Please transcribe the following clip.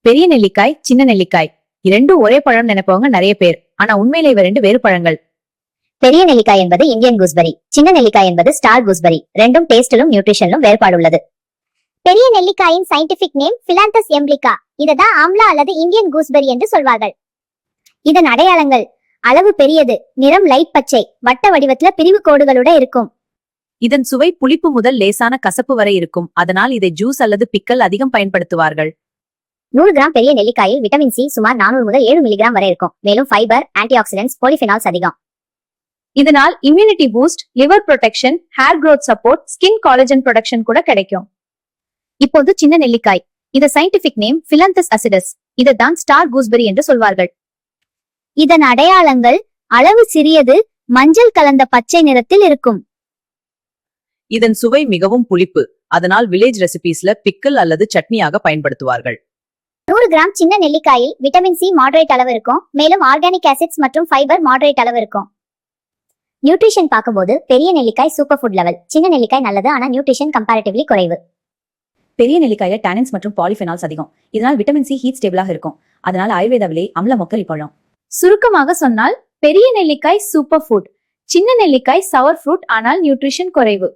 பெரிய நெல்லிக்காய், சின்ன நெல்லிக்காய் இரண்டும் ஒரே பழம் நினைப்பவங்க நிறைய பேர். ஆனா உண்மையில இவ ரெண்டு வேறு பழங்கள். பெரிய நெல்லிக்காய் என்பது இந்தியன் கூஸ்பெரி, சின்ன நெல்லிக்காய் என்பது ஸ்டார் கூஸ்பெரி. ரெண்டும் டேஸ்டிலும் நியூட்ரிஷனிலும் வேறுபாடு உள்ளது. பெரிய நெல்லிக்காயின் சயின்டிபிக் நேம் பிலாந்தஸ் எம்பிலிகா. இததான் ஆம்லா அல்லது இந்தியன் கூஸ்பெரி என்று சொல்வார்கள். இதன் அடையாளங்கள்: அளவு பெரியது, நிறம் லைட் பச்சை, வட்ட வடிவத்துல பிரிவு கோடுகளோட இருக்கும். இதன் சுவை புளிப்பு முதல் லேசான கசப்பு வரை இருக்கும். அதனால் இதை ஜூஸ் அல்லது பிக்கல் அதிகம் பயன்படுத்துவார்கள். 100 கிராம் பெரிய நெல்லிக்காயில் விட்டமின் சி சுமார் 400 முதல் 7 மில்லிகிராம் வரை இருக்கும். மேலும் ஃபைபர், ஆன்டி ஆக்சிடென்ட்ஸ், பாலிஃபெனால்ஸ் அதிகம். இதனால் immunity boost, liver protection, hair growth support, skin collagen production கூட கிடைக்கும். இப்போது சின்ன நெல்லிக்காய். இத சயின்டிபிக் நேம் பிலாந்தஸ் அசிடஸ். இததான் ஸ்டார் கூஸ்பெரி என்று சொல்வார்கள். இதன் அடையாளங்கள்: அளவு சிறியது, மஞ்சள் கலந்த பச்சை நிறத்தில் இருக்கும். இதன் சுவை மிகவும் புளிப்பு. அதனால் வில்லேஜ் ரெசிபீஸ்ல பிக்கல் அல்லது சட்னியாக பயன்படுத்துவார்கள். 100 கிராம் சின்ன நெல்லிக்காயில் விட்டமின் சி மாடரேட் அளவு இருக்கும். மேலும் ஆர்கானிக் ஆசிட்ஸ் மற்றும் ஃபைபர் மாடரேட் அளவு இருக்கும். நியூட்ரிஷன் பார்க்கும்போது பெரிய நெல்லிக்காய் சூப்பர் ஃபுட் லெவல், சின்ன நெல்லிக்காய் நல்லது, ஆனா நியூட்ரிஷன் கம்பேரிட்டிவ்லி குறைவு. பெரிய நெல்லிக்காயில டானின்ஸ் மற்றும் பாலிஃபெனால்ஸ் அதிகம். இதனால் விட்டமின் சி ஹீட் ஸ்டேபிளாக இருக்கும். அதனால ஆயுர்வேதாவிலே அம்ல மொக்கரி பழம். சுருக்கமாக சொன்னால் பெரிய நெல்லிக்காய் சூப்பர் ஃபுட், சின்ன நெல்லிக்காய் சவர் ஃப்ரூட், ஆனால் நியூட்ரிஷன் குறைவு.